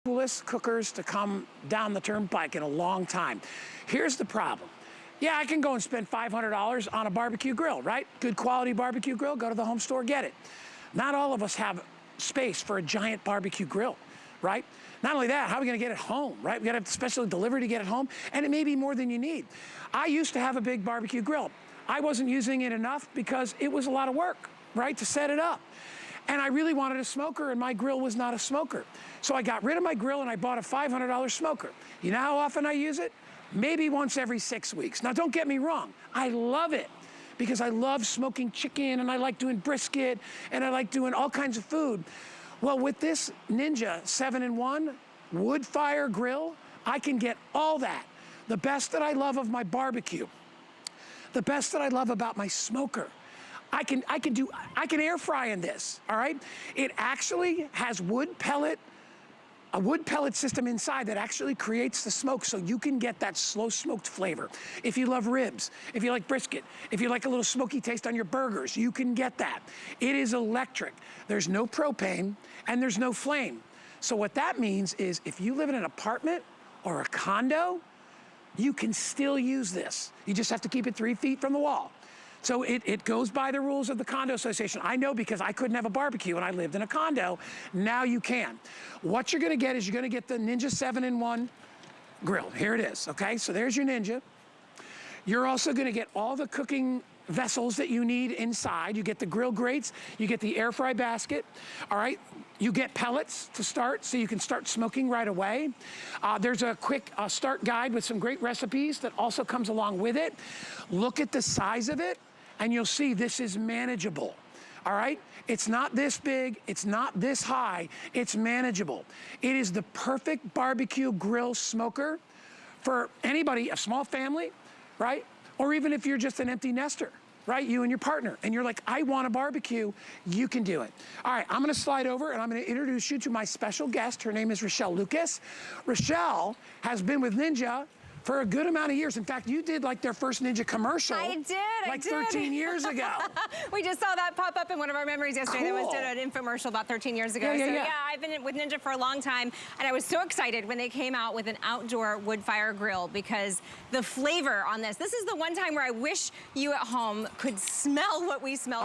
coolest cookers to come down the turnpike in a long time. Here's the problem. Yeah, I can go and spend $500 on a barbecue grill, right? Good quality barbecue grill, go to the home store, get it. Not all of us have space for a giant barbecue grill, right? Not only that, how are we gonna get it home, right? We gotta have special delivery to get it home, and it may be more than you need. I used to have a big barbecue grill. I wasn't using it enough because it was a lot of work, right, to set it up. And I really wanted a smoker, and my grill was not a smoker. So I got rid of my grill and I bought a $500 smoker. You know how often I use it? Maybe once every 6 weeks. Now don't get me wrong, I love it because I love smoking chicken and I like doing brisket and I like doing all kinds of food. Well, with this Ninja 7-in-1 Woodfire grill, I can get all that. The best that I love of my barbecue, the best that I love about my smoker. I can air fry in this, all right? It actually has a wood pellet system inside that actually creates the smoke so you can get that slow smoked flavor. If you love ribs, if you like brisket, if you like a little smoky taste on your burgers, you can get that. It is electric. There's no propane and there's no flame. So what that means is if you live in an apartment or a condo, you can still use this. You just have to keep it 3 feet from the wall. So it goes by the rules of the condo association. I know because I couldn't have a barbecue when I lived in a condo. Now you can. What you're gonna get is you're gonna get the Ninja 7-in-1 grill. Here it is, okay? So there's your Ninja. You're also gonna get all the cooking vessels that you need inside. You get the grill grates, you get the air fry basket, all right? You get pellets to start so you can start smoking right away. There's a quick start guide with some great recipes that also comes along with it. Look at the size of it and you'll see this is manageable, all right? It's not this big, it's not this high, it's manageable. It is the perfect barbecue grill smoker for anybody, a small family, right? Or even if you're just an empty nester, right? You and your partner, and you're like, I want a barbecue, you can do it. All right, I'm gonna slide over and I'm gonna introduce you to my special guest. Her name is Rochelle Lucas. Rochelle has been with Ninja for a good amount of years. In fact, you did like their first Ninja commercial. I did, like 13 years ago. We just saw that pop up in one of our memories yesterday. Cool. That was did an infomercial about 13 years ago. Yeah, I've been with Ninja for a long time, and I was so excited when they came out with an outdoor wood fire grill because the flavor on this is the one time where I wish you at home could smell what we smell.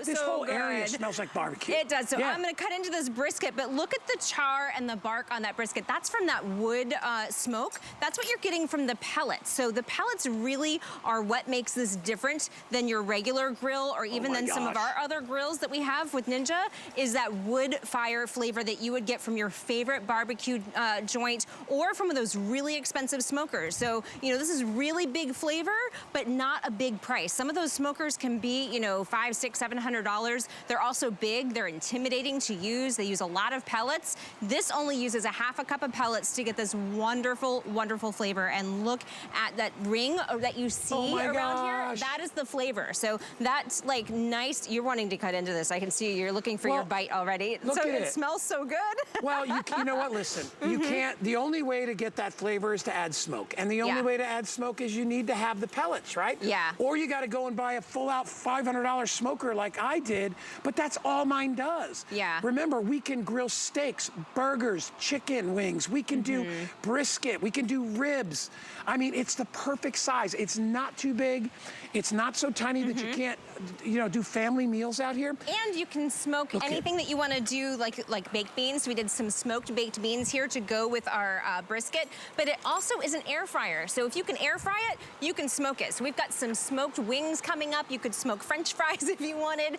This whole area smells like barbecue. It does. So I'm gonna cut into this brisket, but look at the char and the bark on that brisket. That's from that wood smoke. That's what you're getting from the pellets. So the pellets really are what makes this different than your regular grill or even than some of our other grills that we have with Ninja, is that wood fire flavor that you would get from your favorite barbecue joint or from those really expensive smokers. So, you know, this is really big flavor, but not a big price. Some of those smokers can be, you know, $500, $600, $700. They're also big, they're intimidating to use. They use a lot of pellets. This only uses a half a cup of pellets to get this wonderful, wonderful flavor. And look at that ring that you see around here. That is the flavor. So that's like nice. You're wanting to cut into this. I can see you're looking for your bite already. So it smells so good. Well, you know what? Listen, you can't. The only way to get that flavor is to add smoke, and the only way to add smoke is you need to have the pellets, right? Yeah. Or you got to go and buy a full-out $500 smoker like I did. But that's all mine does. Yeah. Remember, we can grill steaks, burgers, chicken wings. We can do brisket. We can do ribs. I mean, it's the perfect size. It's not too big. It's not so tiny that you can't, you know, do family meals out here. And you can smoke anything that you want to do, like baked beans. We did some smoked baked beans here to go with our brisket, but it also is an air fryer. So if you can air fry it, you can smoke it. So we've got some smoked wings coming up. You could smoke French fries if you wanted.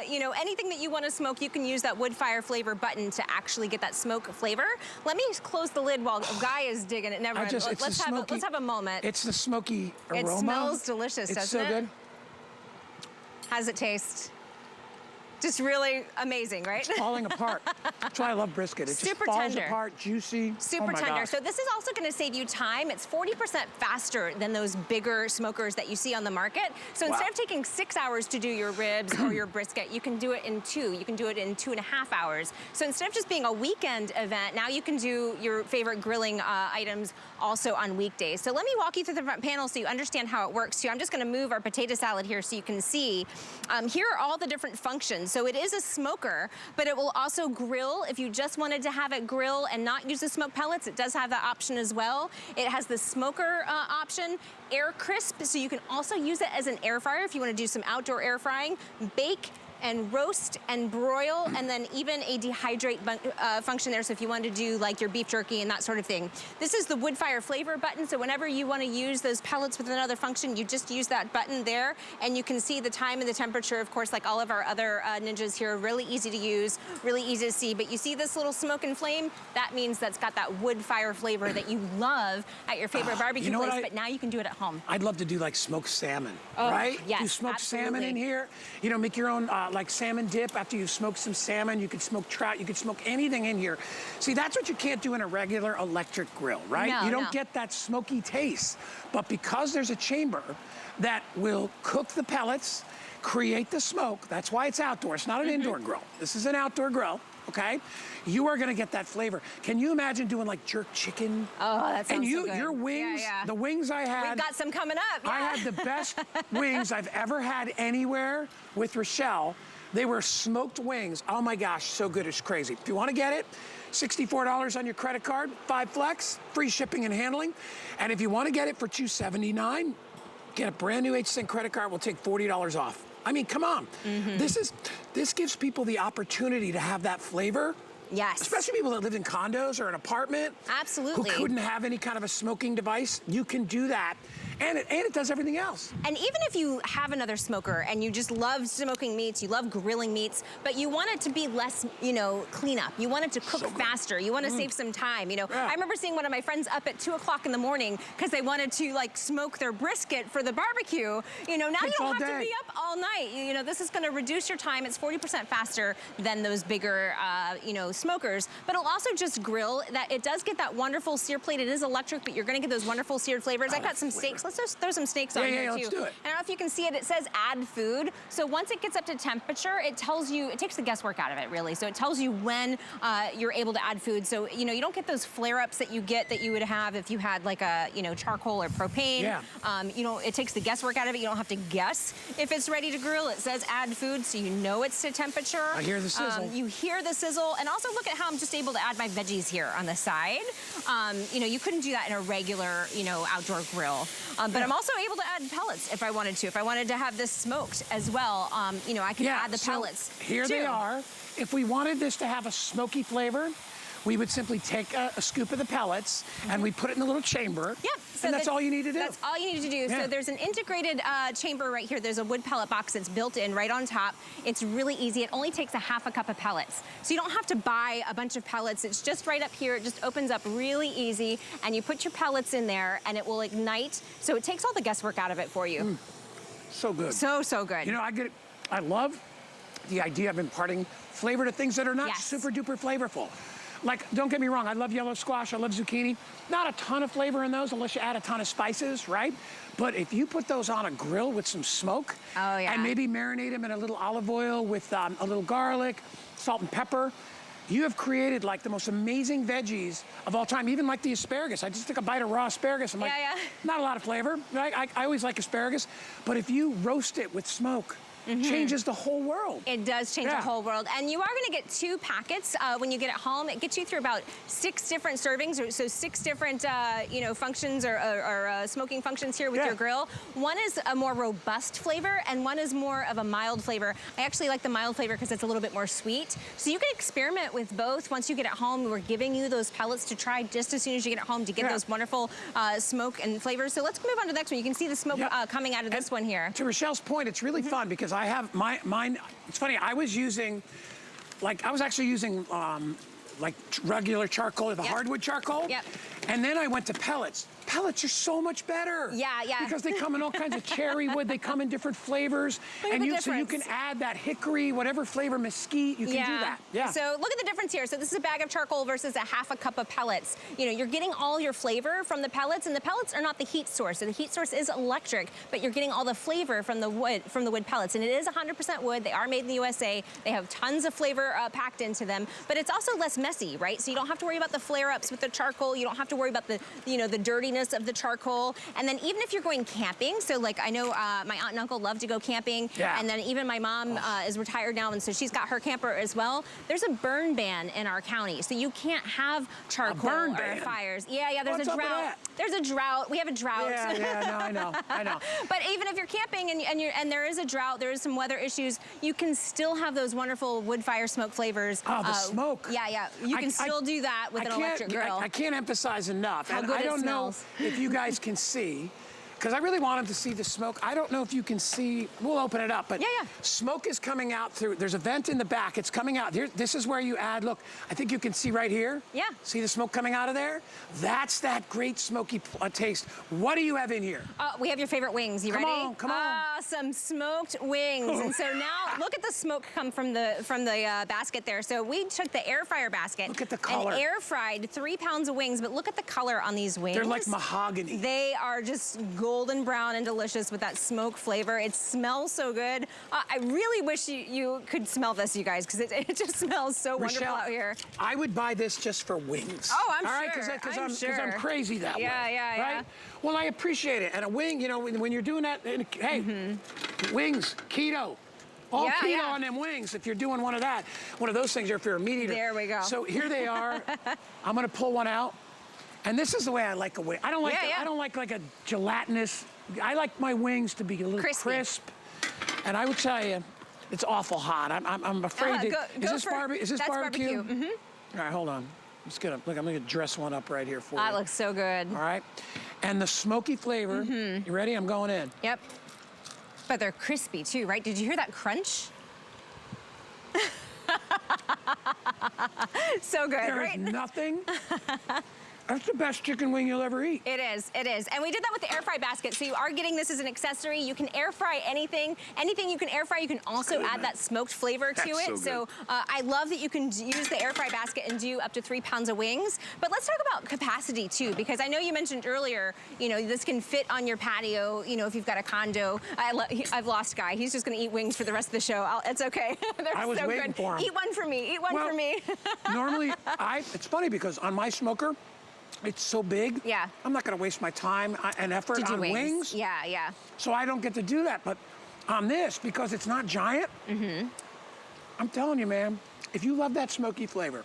You know, anything that you want to smoke, you can use that wood fire flavor button to actually get that smoke flavor. Let me close the lid while Guy is digging it. Never mind. Let's have a moment. It's the smoky aroma. It smells delicious, doesn't it? It's so good. How does it taste? Just really amazing, right? It's falling apart. That's why I love brisket. It just falls apart, juicy. Super tender. So this is also going to save you time. It's 40% faster than those bigger smokers that you see on the market. So instead of taking 6 hours to do your ribs or your brisket, you can do it in 2. You can do it in 2.5 hours. So instead of just being a weekend event, now you can do your favorite grilling items also on weekdays. So let me walk you through the front panel so you understand how it works. So I'm just going to move our potato salad here so you can see. Here are all the different functions. So it is a smoker, but it will also grill. If you just wanted to have it grill and not use the smoked pellets, it does have that option as well. It has the smoker option, air crisp, so you can also use it as an air fryer if you want to do some outdoor air frying, bake and roast and broil, and then even a dehydrate function there, so if you want to do like your beef jerky and that sort of thing. This is the Woodfire flavor button, so whenever you want to use those pellets with another function, you just use that button there, and you can see the time and the temperature, of course, like all of our other Ninjas here, really easy to use, really easy to see. But you see this little smoke and flame? That means that's got that Woodfire flavor that you love at your favorite barbecue place, but now you can do it at home. I'd love to do like smoked salmon, right? Yes, do smoked absolutely. salmon in here. You know, make your own like salmon dip after you smoke some salmon. You could smoke trout. You could smoke anything in here. See, that's what you can't do in a regular electric grill, right? No, you don't get that smoky taste. But because there's a chamber that will cook the pellets, create the smoke, that's why it's outdoor. It's not an indoor grill. This is an outdoor grill. Okay, you are gonna get that flavor. Can you imagine doing like jerk chicken? Oh, that sounds so good. Your wings, the wings I had. We've got some coming up. Yeah. I had the best wings I've ever had anywhere with Rochelle. They were smoked wings. Oh my gosh, so good, it's crazy. If you wanna get it, $64 on your credit card, 5 Flex, free shipping and handling. And if you wanna get it for $279, get a brand new HSN credit card, we'll take $40 off. I mean, come on. This gives people the opportunity to have that flavor. Yes. Especially people that live in condos or an apartment. Absolutely. Who couldn't have any kind of a smoking device. You can do that. And it does everything else. And even if you have another smoker and you just love smoking meats, you love grilling meats, but you want it to be less, you know, cleanup. You want it to cook faster. You want to save some time. You know, I remember seeing one of my friends up at 2 o'clock in the morning because they wanted to like smoke their brisket for the barbecue. You know, now you don't have to be up all night. You know, this is going to reduce your time. It's 40% faster than those bigger, you know, smokers, but it'll also just grill. That it does get that wonderful sear plate. It is electric, but you're going to get those wonderful seared flavors. I've got some steaks. Let's just throw some steaks on here too. Let's do it. I don't know if you can see it. It says add food. So once it gets up to temperature, it tells you, it takes the guesswork out of it really. So it tells you when you're able to add food. So, you know, you don't get those flare-ups that you get that you would have if you had like a, you know, charcoal or propane. Yeah. You know, it takes the guesswork out of it. You don't have to guess if it's ready to grill. It says add food, so you know it's to temperature. I hear the sizzle. You hear the sizzle. And also look at how I'm just able to add my veggies here on the side. You know, you couldn't do that in a regular, you know, outdoor grill. But I'm also able to add pellets if I wanted to. If I wanted to have this smoked as well, you know, I can add the pellets. Here they are. If we wanted this to have a smoky flavor, we would simply take a scoop of the pellets and we put it in a little chamber. Yep. So and that's all you need to do. That's all you need to do. So there's an integrated chamber right here. There's a wood pellet box that's built in right on top. It's really easy. It only takes a half a cup of pellets. So you don't have to buy a bunch of pellets. It's just right up here. It just opens up really easy. And you put your pellets in there and it will ignite. So it takes all the guesswork out of it for you. So good. So, so good. You know, I love the idea of imparting flavor to things that are not super duper flavorful. Like, don't get me wrong, I love yellow squash, I love zucchini. Not a ton of flavor in those unless you add a ton of spices, right? But if you put those on a grill with some smoke, and maybe marinate them in a little olive oil with a little garlic, salt and pepper, you have created like the most amazing veggies of all time, even like the asparagus. I just took a bite of raw asparagus. I'm like, not a lot of flavor, right? I always like asparagus, but if you roast it with smoke, changes the whole world. It does change the whole world. And you are gonna get 2 packets when you get it home. It gets you through about 6 different servings, so 6 different you know, functions or smoking functions here with your grill. One is a more robust flavor and one is more of a mild flavor. I actually like the mild flavor because it's a little bit more sweet. So you can experiment with both once you get it home. We're giving you those pellets to try just as soon as you get it home to get those wonderful smoke and flavors. So let's move on to the next one. You can see the smoke coming out of this one here. To Rochelle's point, it's really fun because I have mine, it's funny, I was actually using like regular charcoal, the hardwood charcoal. And then I went to pellets. Pellets are so much better. Because they come in all kinds of cherry wood. They come in different flavors. And so you can add that hickory, whatever flavor, mesquite, you can do that. So look at the difference here. So this is a bag of charcoal versus a half a cup of pellets. You know, you're getting all your flavor from the pellets, and the pellets are not the heat source. So the heat source is electric, but you're getting all the flavor from the wood pellets. And it is 100% wood. They are made in the USA. They have tons of flavor packed into them, but it's also less messy, right? So you don't have to worry about the flare-ups with the charcoal. You don't have to worry about the, you know, the dirtiness sweetness of the charcoal. And then even if you're going camping, so like I know my aunt and uncle love to go camping, and then even my mom is retired now, and so she's got her camper as well. There's a burn ban in our county, so you can't have charcoal or fires. Yeah, there's a drought. There's a drought. We have a drought. Yeah, no, I know. But even if you're camping and there is a drought, there is some weather issues, you can still have those wonderful wood fire smoke flavors. Oh, the smoke. Yeah. You can still do that with an electric grill. I can't emphasize enough. How good I don't know smells. if you guys can see, because I really want them to see the smoke. I don't know if you can see, we'll open it up, but smoke is coming out through, there's a vent in the back, it's coming out. Here, this is where you add, look, I think you can see right here. Yeah. See the smoke coming out of there? That's that great smoky taste. What do you have in here? We have your favorite wings. You ready? Come on. Some smoked wings. And so now, look at the smoke come from the basket there. So we took the air fryer basket. Look at the color. And air fried 3 pounds of wings, but look at the color on these wings. They're like mahogany. They are just golden brown and delicious with that smoke flavor. It smells so good. I really wish you could smell this, you guys, because it just smells so wonderful out here. I would buy this just for wings. Oh, I'm sure. Because I'm crazy that way. Yeah. Right? Well, I appreciate it. And a wing, you know, when you're doing that, hey, wings, keto. All keto on them wings if you're doing one of those things, or if you're a meat eater. There we go. So here they are. I'm gonna pull one out. And this is the way I like a wing. I don't like I don't like a gelatinous. I like my wings to be a little crisp. And I would tell you, it's awful hot. I'm afraid is this barbecue? All right, hold on. I'm gonna dress one up right here for you. That looks so good. All right. And the smoky flavor. You ready? I'm going in. Yep. But they're crispy too, right? Did you hear that crunch? So good, right? There is nothing. That's the best chicken wing you'll ever eat. It is. And we did that with the air fry basket. So you are getting this as an accessory. You can air fry anything. Anything you can air fry, you can also add that smoked flavor to it. So I love that you can use the air fry basket and do up to 3 pounds of wings. But let's talk about capacity too, because I know you mentioned earlier, you know, this can fit on your patio, you know, if you've got a condo. I've lost Guy. He's just gonna eat wings for the rest of the show. It's okay. I was waiting for him. Eat one for me, for me. Normally, it's funny because on my smoker, it's so big. Yeah. I'm not going to waste my time and effort on wings. Yeah. So I don't get to do that. But on this, because it's not giant, I'm telling you, man, if you love that smoky flavor,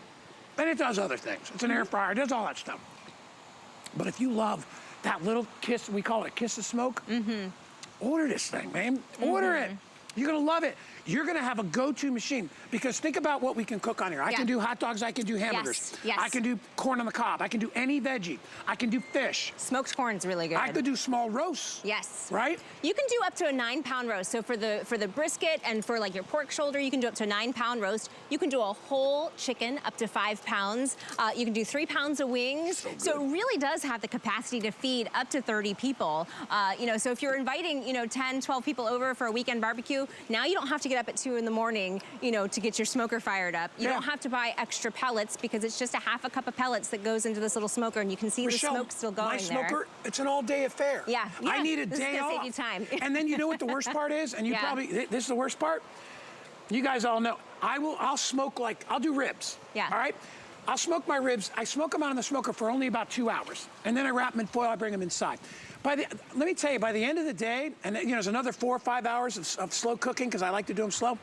and it does other things. It's an air fryer. It does all that stuff. But if you love that little kiss, we call it a kiss of smoke, order this thing, man. Order it. You're going to love it. You're going to have a go-to machine, because think about what we can cook on here. I can do hot dogs. I can do hamburgers. Yes. I can do corn on the cob. I can do any veggie. I can do fish. Smoked corn's really good. I could do small roasts. Yes. Right? You can do up to a 9-pound roast. So for the brisket and for like your pork shoulder, you can do up to a 9-pound roast. You can do a whole chicken up to 5 pounds. You can do 3 pounds of wings. So it really does have the capacity to feed up to 30 people. You know, so if you're inviting, you know, 10, 12 people over for a weekend barbecue, now you don't have to get up at 2 in the morning, you know, to get your smoker fired up. You don't have to buy extra pellets, because it's just a half a cup of pellets that goes into this little smoker, and you can see the smoke still going there. My smoker, it's an all-day affair. Yeah. I need a day off. Save you time. And then you know what the worst part is? And you probably, this is the worst part? You guys all know. I'll smoke I'll do ribs. Yeah. All right? I'll smoke my ribs. I smoke them out on the smoker for only about 2 hours. And then I wrap them in foil, I bring them inside. Let me tell you, by the end of the day, and you know, there's another 4 or 5 hours of slow cooking, because I like to do them slow.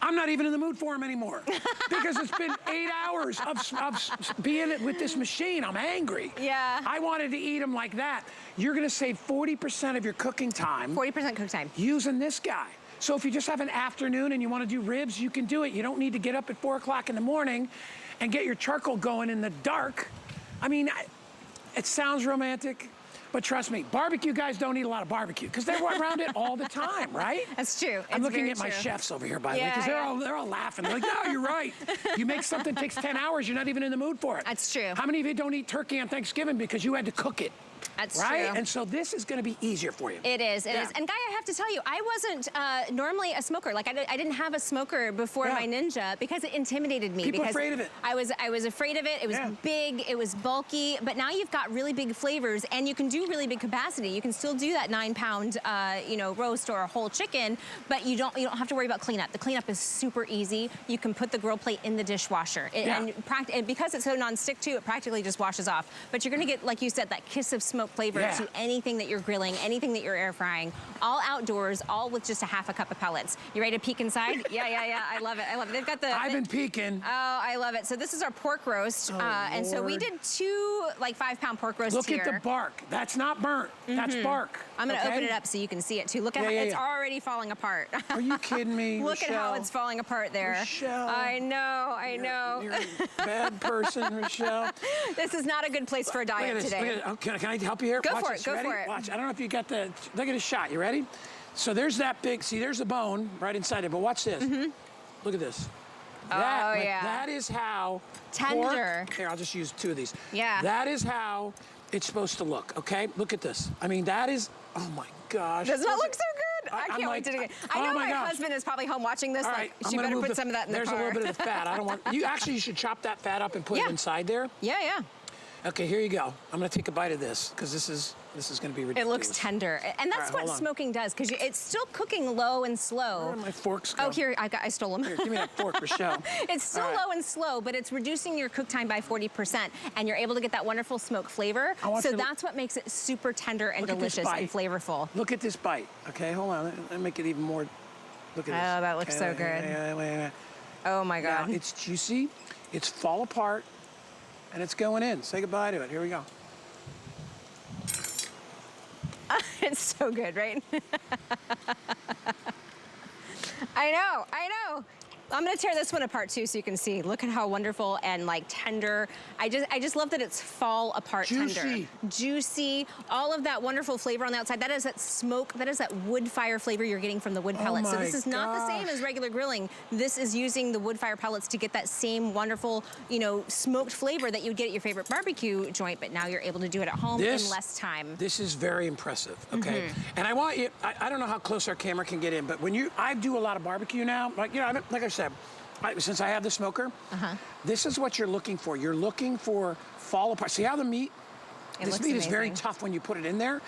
I'm not even in the mood for them anymore, because it's been 8 hours of being with this machine. I'm angry. Yeah. I wanted to eat them like that. You're gonna save 40% of your cooking time. 40% cook time. Using this guy. So if you just have an afternoon and you want to do ribs, you can do it. You don't need to get up at 4 o'clock in the morning and get your charcoal going in the dark. I mean, it sounds romantic, but trust me, barbecue guys don't eat a lot of barbecue, because they're around it all the time, right? That's true. I'm looking at my chefs over here, by the way, because they're all laughing. They're like, no, you're right. You make something that takes 10 hours, you're not even in the mood for it. That's true. How many of you don't eat turkey on Thanksgiving because you had to cook it? That's right? true. And so this is gonna be easier for you. It is, it Yeah. is. And Guy, I have to tell you, I wasn't normally a smoker. Like I didn't have a smoker before Yeah. my Ninja because it intimidated me. People are because afraid of it. I was afraid of it. It was Yeah. big, it was bulky, but now you've got really big flavors and you can do really big capacity. You can still do that 9-pound, roast or a whole chicken, but you don't have to worry about cleanup. The cleanup is super easy. You can put the grill plate in the dishwasher. And because it's so non-stick too, it practically just washes off. But you're gonna get, like you said, that kiss of smoke flavor to anything that you're grilling, anything that you're air frying, all outdoors, all with just a half a cup of pellets. You ready to peek inside? Yeah. I love it. They've got the. I've been peeking. Oh, I love it. So this is our pork roast, and so we did 2 5-pound pork roasts Look here. at the bark. That's not burnt. That's bark. I'm gonna okay? open it up so you can see it too. Look at how it's already falling apart. Are you kidding me, Look Rochelle? at how it's falling apart there. Rochelle. I know. You're a bad person, Rochelle. This is not a good place for a diet Look at this. today. Look at it. Oh, can I help you here? Go Watch for it. this. Go Ready? for it. Watch. I don't know if you got the. Look at this shot. You ready? So there's that big. See, there's a bone right inside it. But watch this. Look at this. That is how tender. Pork, here, I'll just use 2 of these. Yeah. That is how it's supposed to look. Okay. Look at this. I mean, that is. Oh my gosh. Does not look so good. I can't like, wait to do it. I know my husband is probably home watching this. All Like, right, she better put some of that in the car. There's a little bit of the fat. I don't want. You should chop that fat up and put it inside there. Yeah. Okay, here you go. I'm gonna take a bite of this because this is gonna be ridiculous. It looks tender, and that's what smoking does because it's still cooking low and slow. Where are my forks go? Oh, here I stole them. Here, give me that fork, Rochelle. It's still low and slow, but it's reducing your cook time by 40%, and you're able to get that wonderful smoke flavor. So that's what makes it super tender and delicious and flavorful. Look at this bite. Okay, hold on. Let me make it even more. Look at this. Oh, that looks so good. Wait. Oh my God. Now, it's juicy. It's fall apart. And it's going in. Say goodbye to it. Here we go. It's so good, right? I know. I'm gonna tear this one apart too so you can see. Look at how wonderful and like tender. I just love that it's fall apart tender. Juicy, all of that wonderful flavor on the outside. That is that smoke, that is that wood fire flavor you're getting from the wood pellets. So this is not the same as regular grilling. This is using the wood fire pellets to get that same wonderful, smoked flavor that you'd get at your favorite barbecue joint, but now you're able to do it at home in less time. This is very impressive, okay? And I want you, I don't know how close our camera can get in, but when I do a lot of barbecue now, like I said, since I have the smoker, this is what you're looking for. You're looking for fall apart. See how the meat, this meat is very tough when you put it in there.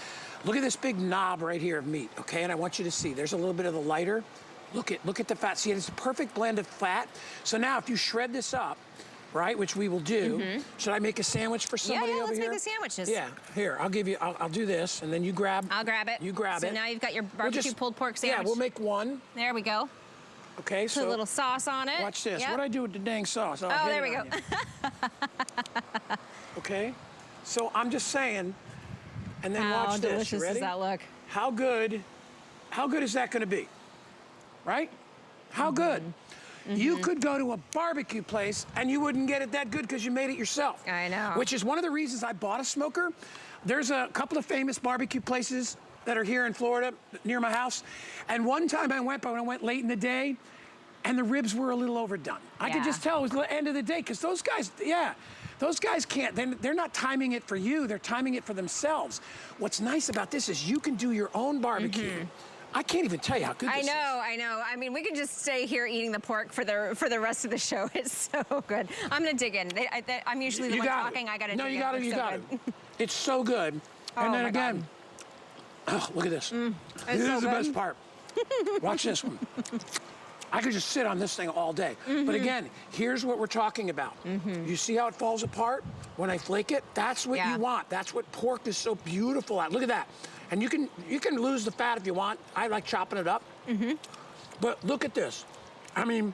Look at this big knob right here of meat, okay? And I want you to see, there's a little bit of the lighter. Look at the fat. See, it's a perfect blend of fat. So now if you shred this up, right, which we will do, should I make a sandwich for somebody over here? Let's make the sandwiches. Yeah, here, I'll do this, and then you grab. I'll grab it. You grab it. So now you've got your barbecue pulled pork sandwich. Yeah, we'll make one. There we go. Okay, so. Put a little sauce on it. Watch this. Yep. What do I do with the dang sauce? Oh, there we go. Okay, so I'm just saying, and then watch this. How delicious does that look? How good is that going to be? Right? How good? You could go to a barbecue place and you wouldn't get it that good because you made it yourself. I know. Which is one of the reasons I bought a smoker. There's a couple of famous barbecue places that are here in Florida near my house. And one time I went late in the day and the ribs were a little overdone. I could just tell it was the end of the day because those guys can't, they're not timing it for you, they're timing it for themselves. What's nice about this is you can do your own barbecue. I can't even tell you how good this is. I know. I mean, we could just stay here eating the pork for the rest of the show. It's so good. I'm gonna dig in. I'm usually the one talking. I gotta dig in. No, you got it. It's so good. And then again, oh, look at this. This is the best part. Watch this one. I could just sit on this thing all day. But again, here's what we're talking about. You see how it falls apart when I flake it? That's what you want. That's what pork is so beautiful at. Look at that. And you can lose the fat if you want. I like chopping it up. But look at this. I mean,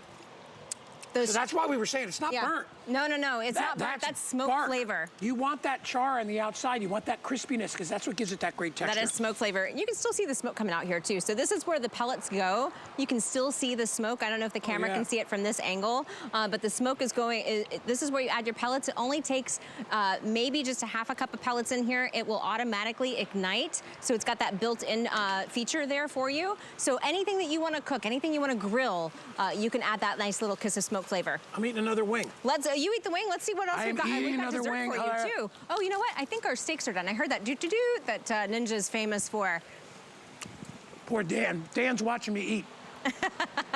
so that's why we were saying it's not burnt. No. It's not burnt. That's smoke flavor. You want that char on the outside. You want that crispiness because that's what gives it that great texture. That is smoke flavor. You can still see the smoke coming out here too. So this is where the pellets go. You can still see the smoke. I don't know if the camera can see it from this angle, but the smoke is going, this is where you add your pellets. It only takes maybe just a half a cup of pellets in here. It will automatically ignite. So it's got that built-in feature there for you. So anything that you want to cook, anything you want to grill, you can add that nice little kiss of smoke flavor. I'm eating another wing. you eat the wing. Let's see what else we've got. I'm eating We've got another dessert wing. for you too. Oh, you know what? I think our steaks are done. I heard that that Ninja's famous for. Poor Dan. Dan's watching me eat.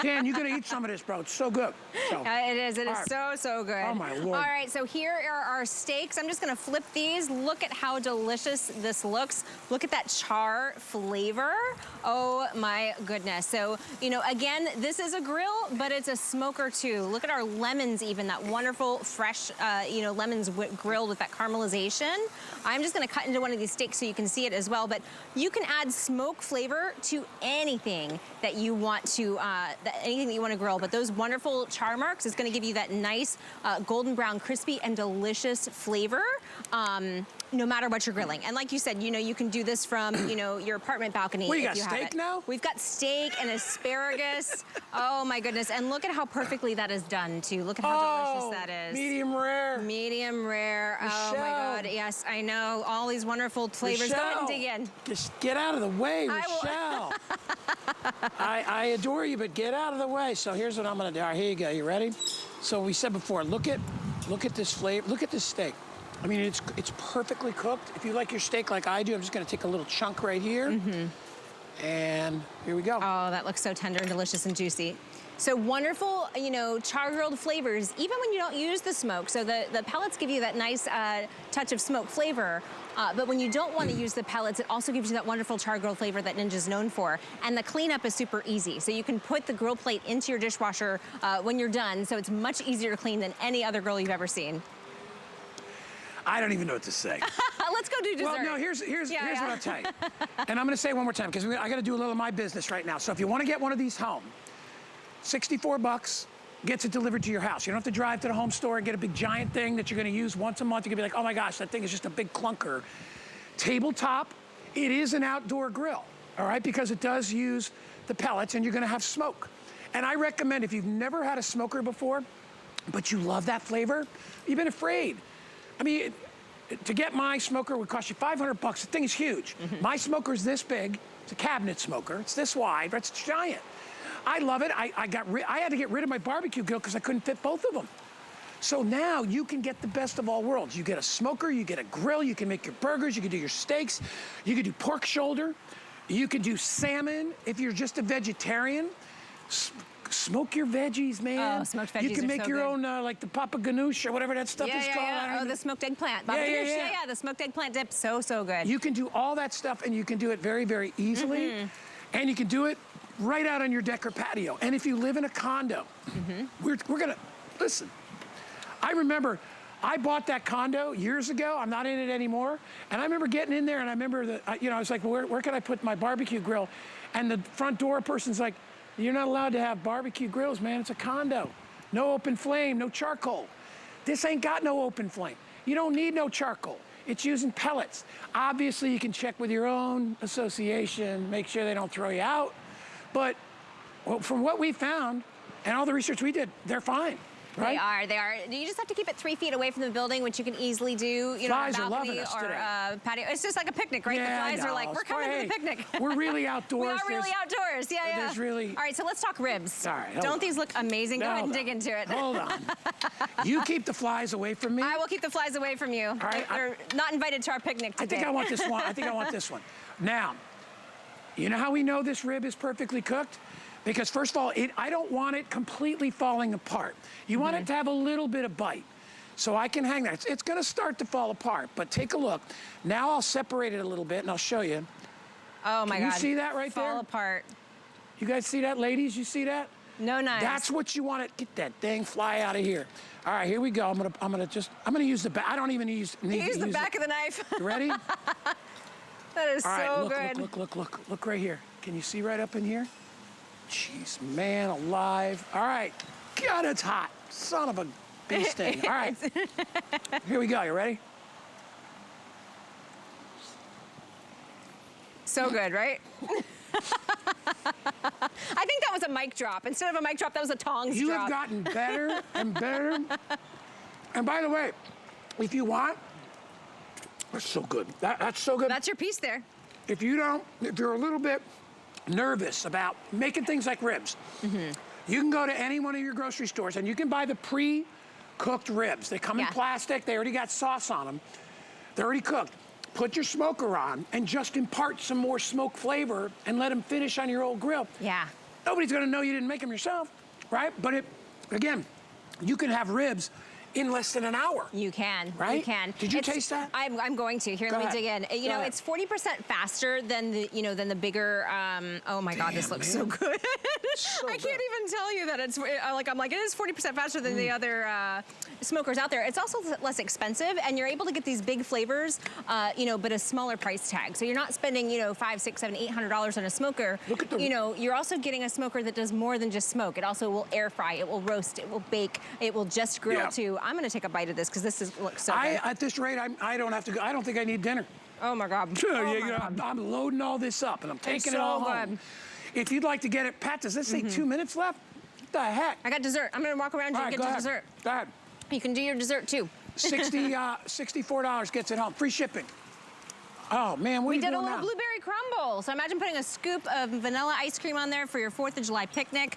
Dan, you're gonna eat some of this, bro. It's so good. So. It is Right. so good. Oh my Lord. All right, so here are our steaks. I'm just gonna flip these. Look at how delicious this looks. Look at that char flavor. Oh my goodness. So, you know, again, this is a grill, but it's a smoker too. Look at our lemons even, that wonderful fresh, you know, lemons grilled with that caramelization. I'm just gonna cut into one of these steaks so you can see it as well, but you can add smoke flavor to anything that you want to, anything that you want to grill, but those wonderful char marks is going to give you that nice golden brown, crispy, and delicious flavor, no matter what you're grilling. And like you said, you know, you can do this from, you know, your apartment balcony. We if got you steak have it. now? We've got steak and asparagus. Oh my goodness! And look at how perfectly that is done too. Look at how delicious that is. Medium rare. Medium rare. Oh my God! Yes, I know all these wonderful flavors. Go ahead and dig in. Just get out of the way, Rochelle. I adore you, but get out of the way. So here's what I'm gonna do. All right, here you go. You ready? So we said before, look at this flavor. Look at this steak. I mean, it's perfectly cooked. If you like your steak like I do, I'm just gonna take a little chunk right here. And here we go. Oh, that looks so tender and delicious and juicy. So wonderful, you know, char-grilled flavors, even when you don't use the smoke. So the pellets give you that nice touch of smoke flavor. But when you don't want to use the pellets, it also gives you that wonderful char-grilled flavor that Ninja's known for. And the cleanup is super easy. So you can put the grill plate into your dishwasher when you're done. So it's much easier to clean than any other grill you've ever seen. I don't even know what to say. Let's go do dessert. Well, no, here's what I'll tell you. And I'm gonna say it one more time, because I gotta do a little of my business right now. So if you wanna get one of these home, 64 bucks, gets it delivered to your house. You don't have to drive to the home store and get a big giant thing that you're gonna use once a month. You're gonna be like, oh my gosh, that thing is just a big clunker. Tabletop, it is an outdoor grill, all right? Because it does use the pellets and you're gonna have smoke. And I recommend, if you've never had a smoker before, but you love that flavor, you've been afraid. I mean, to get my smoker would cost you 500 bucks. The thing is huge. My smoker's this big. It's a cabinet smoker. It's this wide, but it's giant. I love it. I had to get rid of my barbecue grill because I couldn't fit both of them. So now you can get the best of all worlds. You get a smoker, you get a grill, you can make your burgers, you can do your steaks, you can do pork shoulder, you can do salmon if you're just a vegetarian. Smoke your veggies, man. Oh, smoked veggies You can are make so your good. own, like the papa ganoush or whatever that stuff is called. Yeah. Oh, the smoked eggplant. Yeah, The smoked eggplant dip, so good. You can do all that stuff, and you can do it very, very easily. And you can do it right out on your deck or patio. And if you live in a condo, we're gonna, listen, I remember I bought that condo years ago. I'm not in it anymore. And I remember getting in there, and I remember that, you know, I was like, well, where can I put my barbecue grill? And the front door person's like, you're not allowed to have barbecue grills, man. It's a condo. No open flame, no charcoal. This ain't got no open flame. You don't need no charcoal. It's using pellets. Obviously, you can check with your own association, make sure they don't throw you out. But from what we found and all the research we did, they're fine. Right? They are. You just have to keep it 3 feet away from the building, which you can easily do, you know, on a balcony or patio. It's just like a picnic, right? Yeah, the flies are like, we're coming to the picnic. We're really outdoors. We are really outdoors, yeah. There's really... All right, so let's talk ribs. All right, Don't these look amazing? Go ahead and dig into it. Hold on. You keep the flies away from me. I will keep the flies away from you. All right. They're not invited to our picnic today. I think I want this one. I think I want this one. Now, you know how we know this rib is perfectly cooked? Because first of all, I don't want it completely falling apart. You want it to have a little bit of bite. So I can hang that. It's gonna start to fall apart, but take a look. Now I'll separate it a little bit and I'll show you. Oh my God. Can you see that right there? Fall apart. You guys see that, ladies? You see that? No knives. That's what you want it. Get that dang fly out of here. All right, here we go. I'm gonna use the back. I don't even need to use the back of the knife. You ready? That is so good. Look right here. Can you see right up in here? Jeez, man alive. All right. God, it's hot. Son of a bee sting. All right. Here we go. You ready? So good, right? I think that was a mic drop. Instead of a mic drop, that was a tongs drop. You have gotten better and better. And by the way, if you want, that's so good. That's so good. That's your piece there. If you're a little bit nervous about making things like ribs, you can go to any one of your grocery stores and you can buy the cooked ribs. They come in plastic. They already got sauce on them. They're already cooked. Put your smoker on and just impart some more smoke flavor and let them finish on your old grill. Yeah. Nobody's gonna know you didn't make them yourself, right? But again, you can have ribs in less than an hour. You can, right? you can. Did you taste that? I'm going to. Here, let me dig in. You know, it's 40% faster than the bigger, oh my God, this looks so good. So I can't even tell you that it's, I'm like, it is 40% faster than the other smokers out there. It's also less expensive, and you're able to get these big flavors, but a smaller price tag. So you're not spending, $500, $600, $700, $800 on a smoker. Look at the, you're also getting a smoker that does more than just smoke. It also will air fry, it will roast, it will bake, it will just grill too. I'm gonna take a bite of this because this looks so good. At this rate, I don't have to go. I don't think I need dinner. Oh my God. I'm loading all this up and I'm taking it all home. If you'd like to get it, Pat, does this say 2 minutes left? What the heck? I got dessert. I'm gonna walk around you and get your dessert. Go ahead. You can do your dessert too. $64 gets it home. Free shipping. Oh man, what are you doing now? We did a little blueberry crumble. So imagine putting a scoop of vanilla ice cream on there for your 4th of July picnic.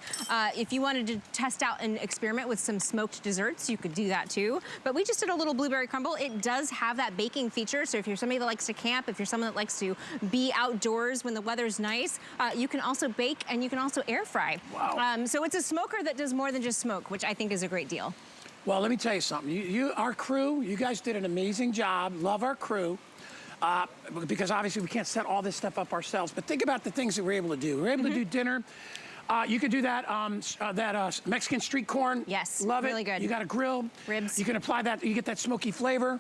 If you wanted to test out and experiment with some smoked desserts, you could do that too. But we just did a little blueberry crumble. It does have that baking feature. So if you're somebody that likes to camp, if you're someone that likes to be outdoors when the weather's nice, you can also bake and you can also air fry. Wow. So it's a smoker that does more than just smoke, which I think is a great deal. Well, let me tell you something. Our crew, you guys did an amazing job. Love our crew. Because obviously we can't set all this stuff up ourselves, but think about the things that we're able to do. We're able to do dinner. You could do that Mexican street corn. Yes, love it. really good. You got a grill. Ribs. You can apply that. You get that smoky flavor.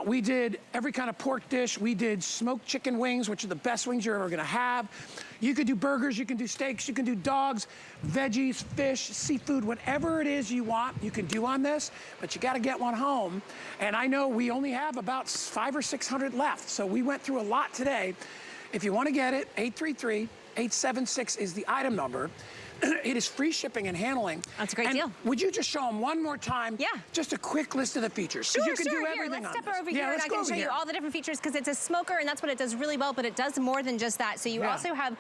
We did every kind of pork dish. We did smoked chicken wings, which are the best wings you're ever gonna have. You could do burgers. You can do steaks. You can do dogs, veggies, fish, seafood, whatever it is you want, you can do on this. But you got to get one home. And I know we only have about 500 or 600 left, so we went through a lot today. If you want to get it, 833-876 is the item number. It is free shipping and handling. That's a great deal. Would you just show them one more time? Yeah. Just a quick list of the features. Sure, you can do Here, everything let's on step this. over here and I can show you all the different features because it's a smoker and that's what it does really well, but it does more than just that. So you also have